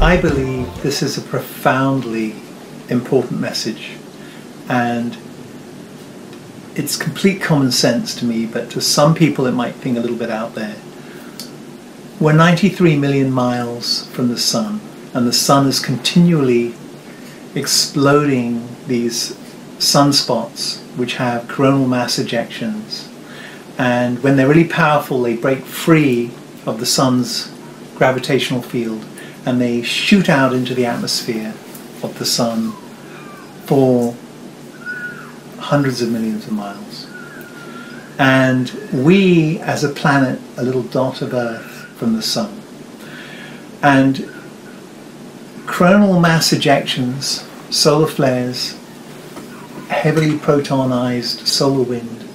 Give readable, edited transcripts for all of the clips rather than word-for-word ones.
I believe this is a profoundly important message, and it's complete common sense to me, but to some people it might think a little bit out there. We're 93 million miles from the sun, and the sun is continually exploding these sunspots which have coronal mass ejections, and when they're really powerful they break free of the sun's gravitational field and they shoot out into the atmosphere of the sun for hundreds of millions of miles. And we, as a planet, a little dot of Earth from the sun. And coronal mass ejections, solar flares, heavily protonized solar wind,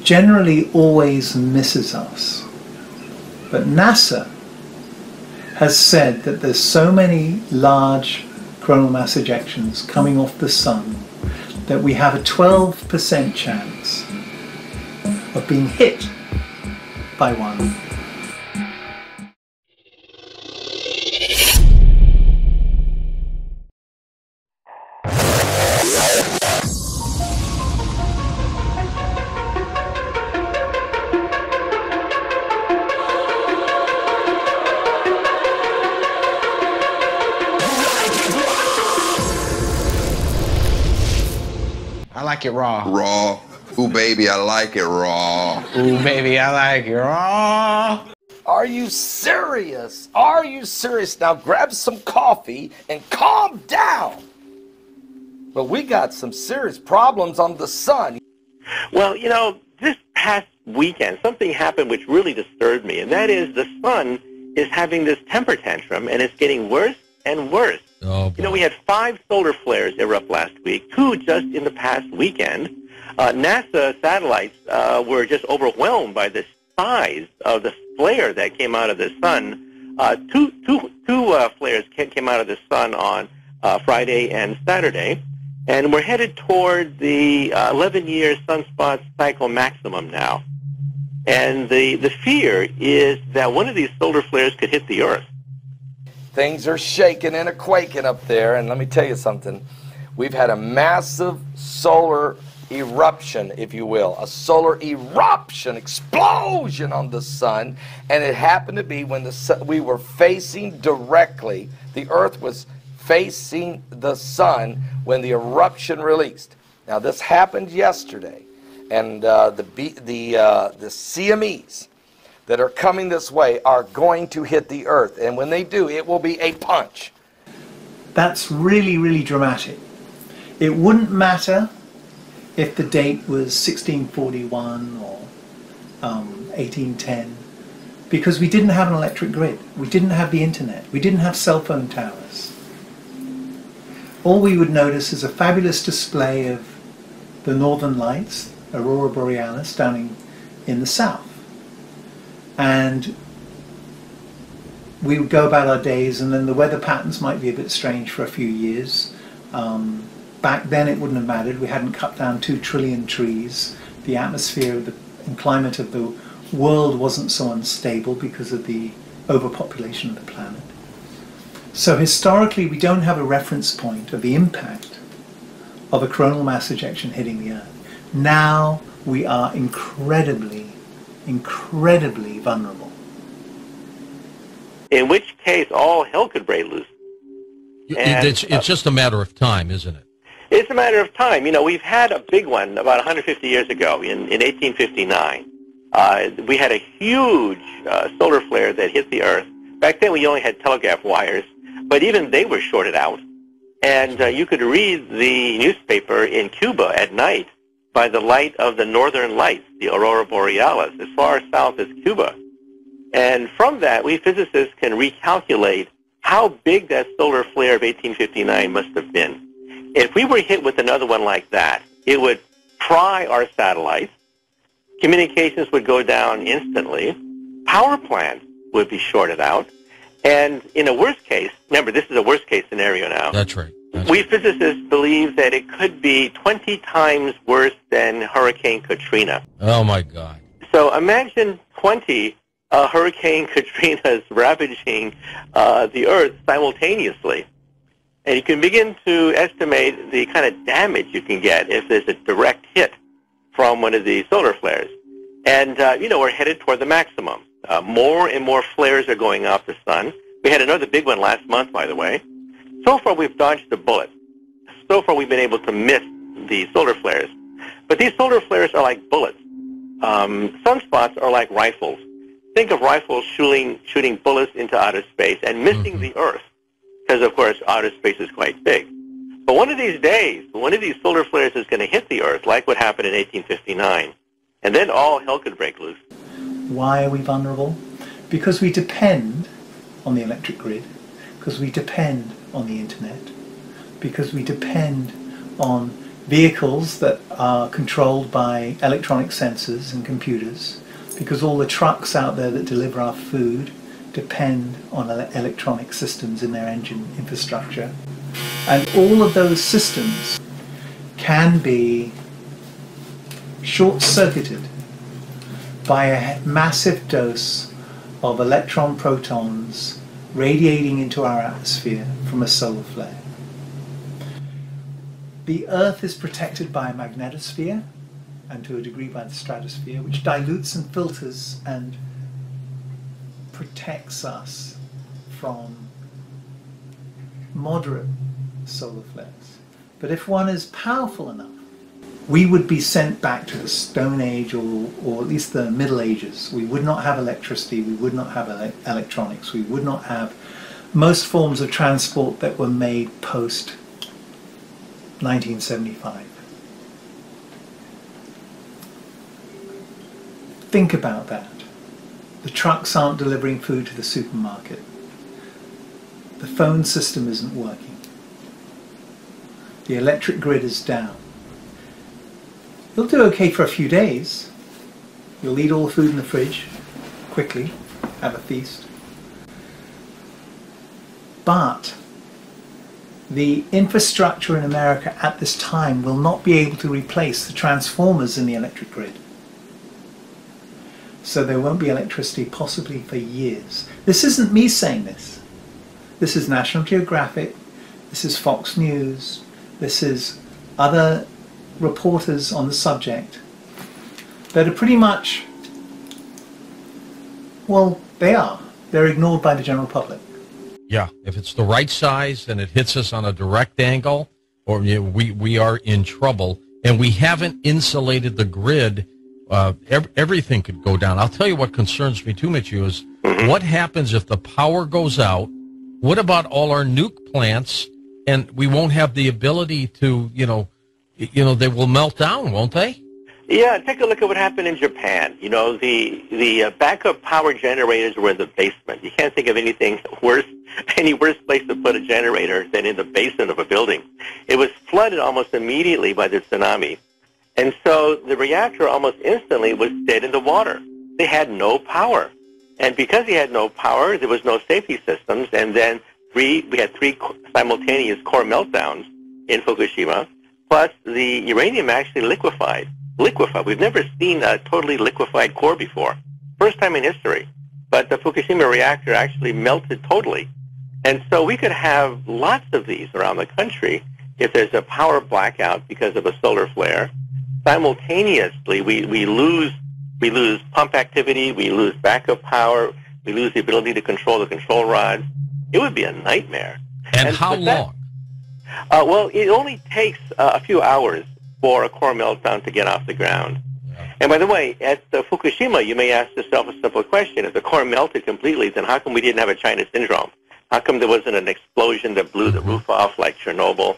generally always misses us. But NASA has said that there's so many large coronal mass ejections coming off the sun that we have a 12% chance of being hit by one. I like it raw. Raw. Ooh, baby, I like it raw. Ooh, baby, I like it raw. Are you serious? Are you serious? Now grab some coffee and calm down. But we got some serious problems on the sun. Well, you know, this past weekend, something happened which really disturbed me, and that is the sun is having this temper tantrum, and it's getting worse and worse. Oh, you know, we had 5 solar flares erupt last week, 2 just in the past weekend. NASA satellites were just overwhelmed by the size of the flare that came out of the sun. Two flares came out of the sun on Friday and Saturday, and we're headed toward the 11-year sunspot cycle maximum now. And the fear is that one of these solar flares could hit the Earth. Things are shaking and quaking up there, and let me tell you something. We've had a massive solar eruption, if you will, a solar eruption, explosion on the sun, and it happened to be when we were facing directly, the Earth was facing the sun when the eruption released. Now this happened yesterday, and the CMEs that are coming this way are going to hit the Earth, and when they do, it will be a punch. That's really, really dramatic. It wouldn't matter if the date was 1641 or 1810, because we didn't have an electric grid, we didn't have the internet, we didn't have cell phone towers. All we would notice is a fabulous display of the northern lights, Aurora Borealis, down in the south. And we would go about our days, and then the weather patterns might be a bit strange for a few years. Back then it wouldn't have mattered. We hadn't cut down 2 trillion trees. The atmosphere and climate of the world wasn't so unstable because of the overpopulation of the planet. So historically we don't have a reference point of the impact of a coronal mass ejection hitting the Earth. Now we are incredibly vulnerable. In which case, all hell could break loose. It's just a matter of time, isn't it? It's a matter of time. You know, we've had a big one about 150 years ago in 1859. We had a huge solar flare that hit the Earth. Back then, we only had telegraph wires, but even they were shorted out. And you could read the newspaper in Cuba at night by the light of the northern lights, the Aurora Borealis, as far south as Cuba. And from that, we physicists can recalculate how big that solar flare of 1859 must have been. If we were hit with another one like that, it would fry our satellites, communications would go down instantly, power plants would be shorted out, and in a worst case, remember this is a worst case scenario now. That's right. We physicists believe that it could be 20 times worse than Hurricane Katrina. Oh my God. So imagine 20 Hurricane Katrina is ravaging the Earth simultaneously. And you can begin to estimate the kind of damage you can get if there's a direct hit from one of these solar flares. And, we're headed toward the maximum. More and more flares are going off the sun. We had another big one last month, by the way. So far, we've dodged a bullet. So far, we've been able to miss the solar flares. But these solar flares are like bullets. Sunspots are like rifles. Think of rifles shooting bullets into outer space and missing the Earth, because, of course, outer space is quite big. But one of these days, one of these solar flares is going to hit the Earth, like what happened in 1859, and then all hell could break loose. Why are we vulnerable? Because we depend on the electric grid, because we depend on the internet, because we depend on vehicles that are controlled by electronic sensors and computers, because all the trucks out there that deliver our food depend on electronic systems in their engine infrastructure. And all of those systems can be short-circuited by a massive dose of electron protons radiating into our atmosphere from a solar flare. The Earth is protected by a magnetosphere and to a degree by the stratosphere, which dilutes and filters and protects us from moderate solar flares. But if one is powerful enough, we would be sent back to the Stone Age or at least the Middle Ages. We would not have electricity, we would not have electronics, we would not have most forms of transport that were made post 1975. Think about that. The trucks aren't delivering food to the supermarket. The phone system isn't working. The electric grid is down. You'll do okay for a few days. You'll eat all the food in the fridge quickly, have a feast. But the infrastructure in America at this time will not be able to replace the transformers in the electric grid. So there won't be electricity possibly for years. This isn't me saying this. This is National Geographic, this is Fox News, this is other reporters on the subject that are pretty much, well, they're ignored by the general public. Yeah, if it's the right size and it hits us on a direct angle, or we are in trouble, and we haven't insulated the grid. Everything could go down. I'll tell you what concerns me too much, is what happens if the power goes out? What about all our nuke plants? And we won't have the ability to, they will melt down, won't they? Yeah, take a look at what happened in Japan. The backup power generators were in the basement. You can't think of anything worse, any worse place to put a generator than in the basement of a building. It was flooded almost immediately by the tsunami. And so the reactor almost instantly was dead in the water. They had no power. And because they had no power, there was no safety systems. And then we had three simultaneous core meltdowns in Fukushima. Plus, the uranium actually liquefied. We've never seen a totally liquefied core before. First time in history. But the Fukushima reactor actually melted totally. And so we could have lots of these around the country if there's a power blackout because of a solar flare. Simultaneously, we lose pump activity, we lose backup power, we lose the ability to control the control rods. It would be a nightmare. And how long? Well, it only takes a few hours for a core meltdown to get off the ground. Yeah. And by the way, at Fukushima, you may ask yourself a simple question. If the core melted completely, then how come we didn't have a China syndrome? How come there wasn't an explosion that blew the roof off like Chernobyl?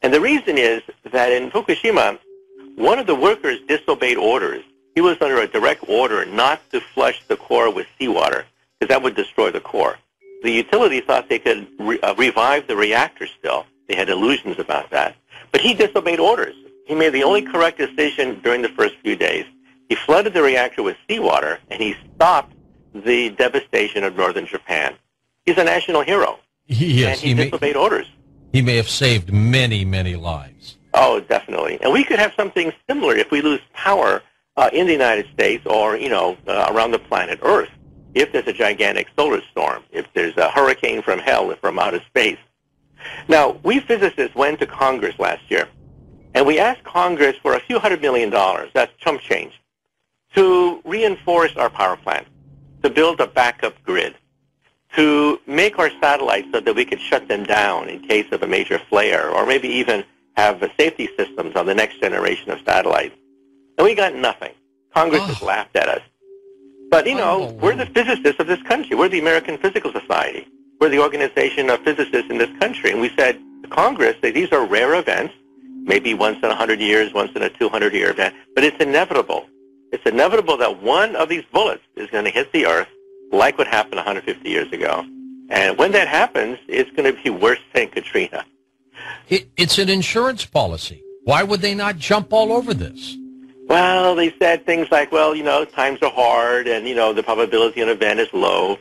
And the reason is that in Fukushima, one of the workers disobeyed orders. He was under a direct order not to flush the core with seawater, because that would destroy the core. The utility thought they could revive the reactor still. They had illusions about that. But he disobeyed orders. He made the only correct decision during the first few days. He flooded the reactor with seawater, and he stopped the devastation of northern Japan. He's a national hero. Yes, and he disobeyed orders. He may have saved many, many lives. Oh, definitely. And we could have something similar if we lose power in the United States or, around the planet Earth. if there's a gigantic solar storm, if there's a hurricane from hell from outer space. Now, we physicists went to Congress last year, and we asked Congress for a few $100 million, that's chump change, to reinforce our power plant, to build a backup grid, to make our satellites so that we could shut them down in case of a major flare, or maybe even have safety systems on the next generation of satellites. And we got nothing. Congress just laughed at us. But, you know, we're the physicists of this country. We're the American Physical Society. We're the organization of physicists in this country. And we said to Congress that these are rare events, maybe once in 100 years, once in a 200-year event, but it's inevitable. It's inevitable that one of these bullets is going to hit the Earth like what happened 150 years ago. And when that happens, it's going to be worse than Katrina. It's an insurance policy. Why would they not jump all over this? Well, they said things like, well, you know, times are hard and, you know, the probability of an event is low.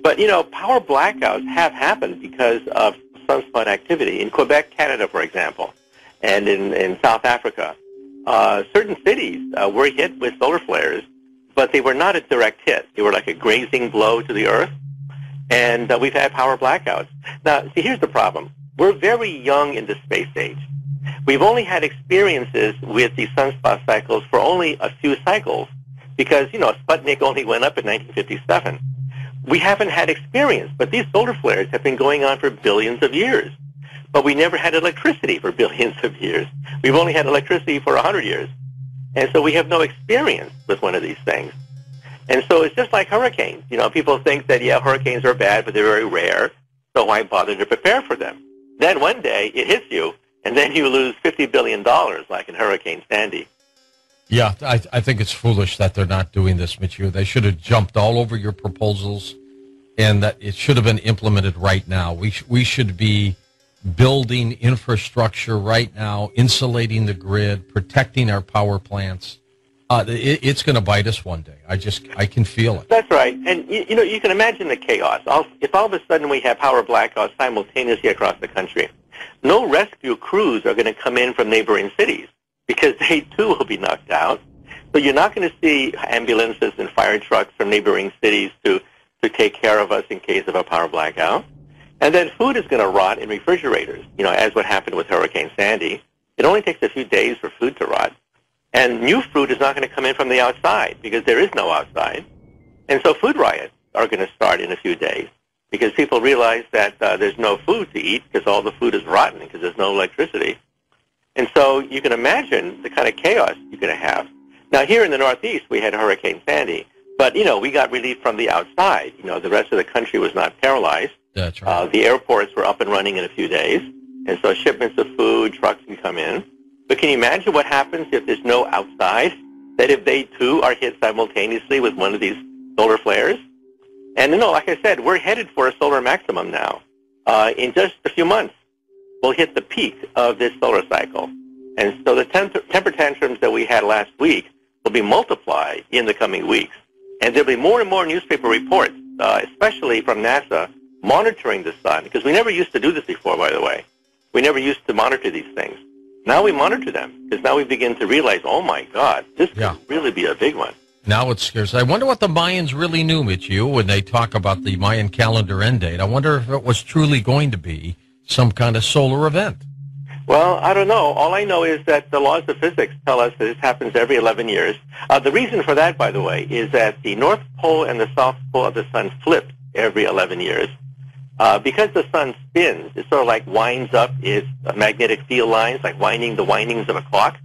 But, you know, power blackouts have happened because of sunspot activity in Quebec, Canada, for example, and in South Africa. Certain cities were hit with solar flares, but they were not a direct hit. They were like a grazing blow to the Earth, and we've had power blackouts. Now, see, here's the problem. We're very young in the space age. We've only had experiences with the sunspot cycles for only a few cycles because, you know, Sputnik only went up in 1957. We haven't had experience, but these solar flares have been going on for billions of years. But we never had electricity for billions of years. We've only had electricity for 100 years. And so we have no experience with one of these things. And so it's just like hurricanes. You know, people think that, yeah, hurricanes are bad, but they're very rare, so why bother to prepare for them? Then one day it hits you, and then you lose $50 billion like in Hurricane Sandy. Yeah, I think it's foolish that they're not doing this, Mathieu. They should have jumped all over your proposals, and that it should have been implemented right now. We should be building infrastructure right now, insulating the grid, protecting our power plants. It's going to bite us one day. I can feel it. That's right. And, you know, you can imagine the chaos. If all of a sudden we have power blackouts simultaneously across the country, no rescue crews are going to come in from neighboring cities because they, too, will be knocked out. So you're not going to see ambulances and fire trucks from neighboring cities to take care of us in case of a power blackout. And then food is going to rot in refrigerators, you know, as what happened with Hurricane Sandy. It only takes a few days for food to rot. And new food is not going to come in from the outside because there is no outside. And so food riots are going to start in a few days because people realize that there's no food to eat because all the food is rotten because there's no electricity. And so you can imagine the kind of chaos you're going to have. Now, here in the Northeast, we had Hurricane Sandy. But, you know, we got relief from the outside. You know, the rest of the country was not paralyzed. That's right. The airports were up and running in a few days. And so shipments of food, trucks can come in. But can you imagine what happens if there's no outside? That if they, too, are hit simultaneously with one of these solar flares? And, you know, like I said, we're headed for a solar maximum now. In just a few months, we'll hit the peak of this solar cycle. And so the temper tantrums that we had last week will be multiplied in the coming weeks. And there'll be more and more newspaper reports, especially from NASA, monitoring the sun. Because we never used to do this before, by the way. We never used to monitor these things. Now we monitor them, because now we begin to realize, oh, my God, this could really be a big one. Now it scares. I wonder what the Mayans really knew, Mithieu, when they talk about the Mayan calendar end date. I wonder if it was truly going to be some kind of solar event. Well, I don't know. All I know is that the laws of physics tell us that this happens every 11 years. The reason for that, by the way, is that the North Pole and the South Pole of the sun flip every 11 years. Because the sun spins, it sort of like winds up its magnetic field lines, like winding the windings of a clock.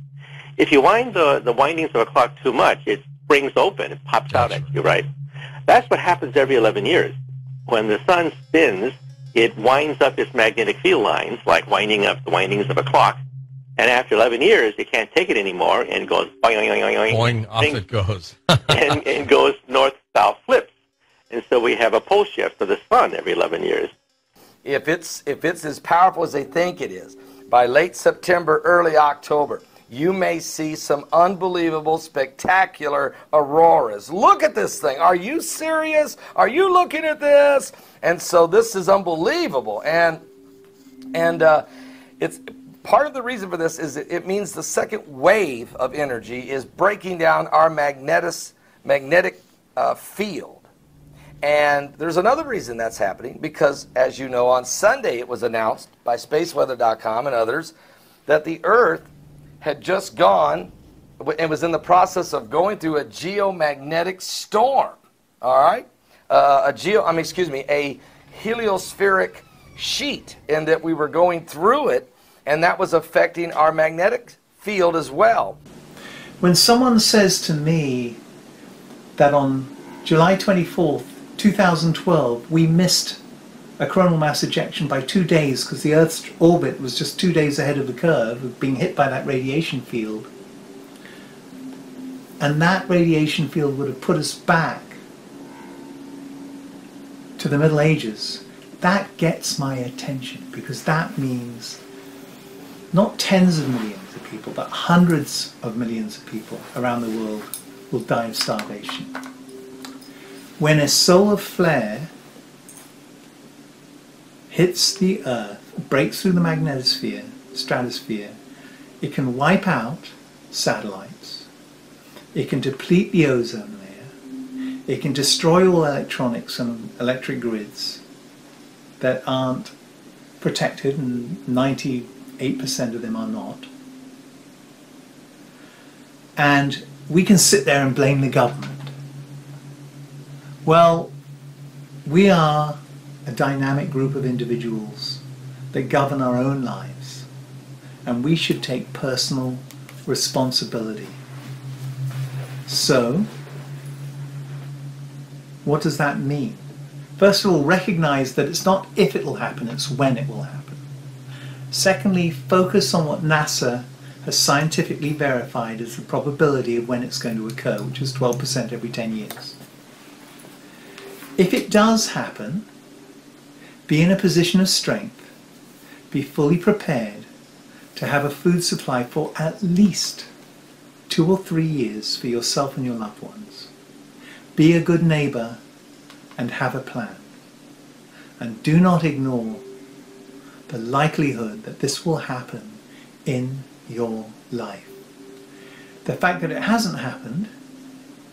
If you wind the windings of a clock too much, it springs open, it pops out at you, right? That's what happens every 11 years. When the sun spins, it winds up its magnetic field lines, like winding up the windings of a clock. And after 11 years, it can't take it anymore and goes boing, boing, boing, boing, off it goes. and goes north-south flips. And so we have a pole shift of the sun every 11 years. If it's as powerful as they think it is, by late September, early October, you may see some unbelievable, spectacular auroras. Look at this thing. Are you serious? Are you looking at this? And so this is unbelievable. And it's part of the reason for this is it means the second wave of energy is breaking down our magnetic field. And there's another reason that's happening, because as you know, on Sunday it was announced by spaceweather.com and others that the Earth had just gone and was in the process of going through a geomagnetic storm. All right? A heliospheric sheet, and that we were going through it, and that was affecting our magnetic field as well. When someone says to me that on July 24th, 2012, we missed a coronal mass ejection by 2 days because the Earth's orbit was just 2 days ahead of the curve of being hit by that radiation field, and that radiation field would have put us back to the Middle Ages, that gets my attention, because that means not tens of millions of people, but hundreds of millions of people around the world will die of starvation. When a solar flare hits the Earth, breaks through the magnetosphere, stratosphere, it can wipe out satellites, it can deplete the ozone layer, it can destroy all electronics and electric grids that aren't protected, and 98% of them are not. And we can sit there and blame the government. Well, we are a dynamic group of individuals that govern our own lives, and we should take personal responsibility. So, what does that mean? First of all, recognize that it's not if it will happen, it's when it will happen. Secondly, focus on what NASA has scientifically verified as the probability of when it's going to occur, which is 12% every 10 years. If it does happen, be in a position of strength, be fully prepared to have a food supply for at least 2 or 3 years for yourself and your loved ones. Be a good neighbor and have a plan. And do not ignore the likelihood that this will happen in your life. The fact that it hasn't happened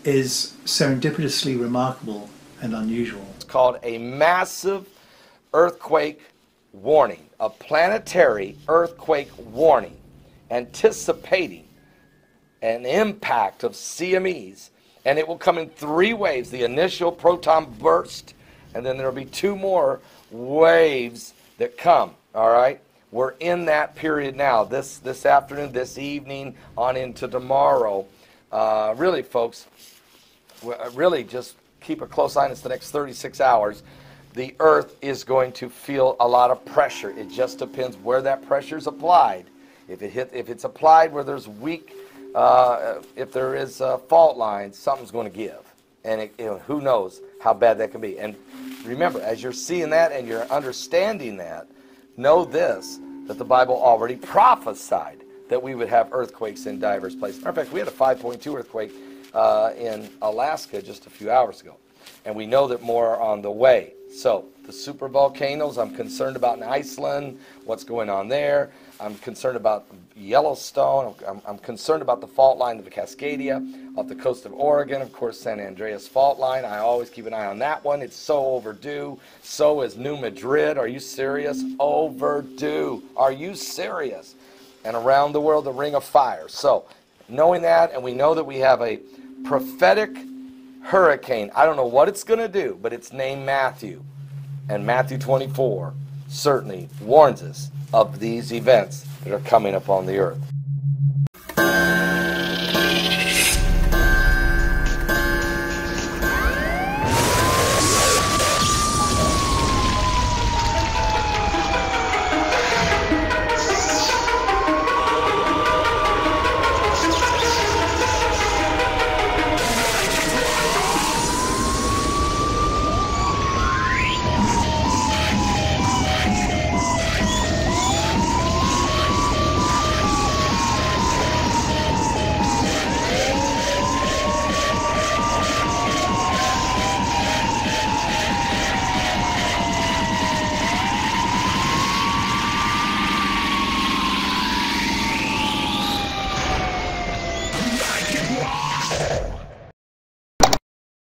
is serendipitously remarkable and unusual. It's called a massive earthquake warning, a planetary earthquake warning, anticipating an impact of CMEs, and it will come in 3 waves. The initial proton burst, and then there will be 2 more waves that come, all right? We're in that period now, this afternoon, this evening, on into tomorrow. Really, folks, really just keep a close eye on this the next 36 hours. The Earth is going to feel a lot of pressure. It just depends where that pressure is applied. If it's applied where there's weak, if there is fault lines, something's going to give. And who knows how bad that can be. And remember, as you're seeing that and you're understanding that, know this, that the Bible already prophesied that we would have earthquakes in diverse places. Matter of fact, we had a 5.2 earthquake in Alaska just a few hours ago. And we know that more are on the way. So, the super volcanoes, I'm concerned about in Iceland, what's going on there. I'm concerned about Yellowstone. I'm concerned about the fault line of the Cascadia off the coast of Oregon. Of course, San Andreas fault line. I always keep an eye on that one. It's so overdue. So is New Madrid. Are you serious? Overdue. Are you serious? And around the world, the Ring of Fire. So, knowing that, and we know that we have a prophetic hurricane. I don't know what it's going to do, but it's named Matthew. And Matthew 24 certainly warns us of these events that are coming upon the earth.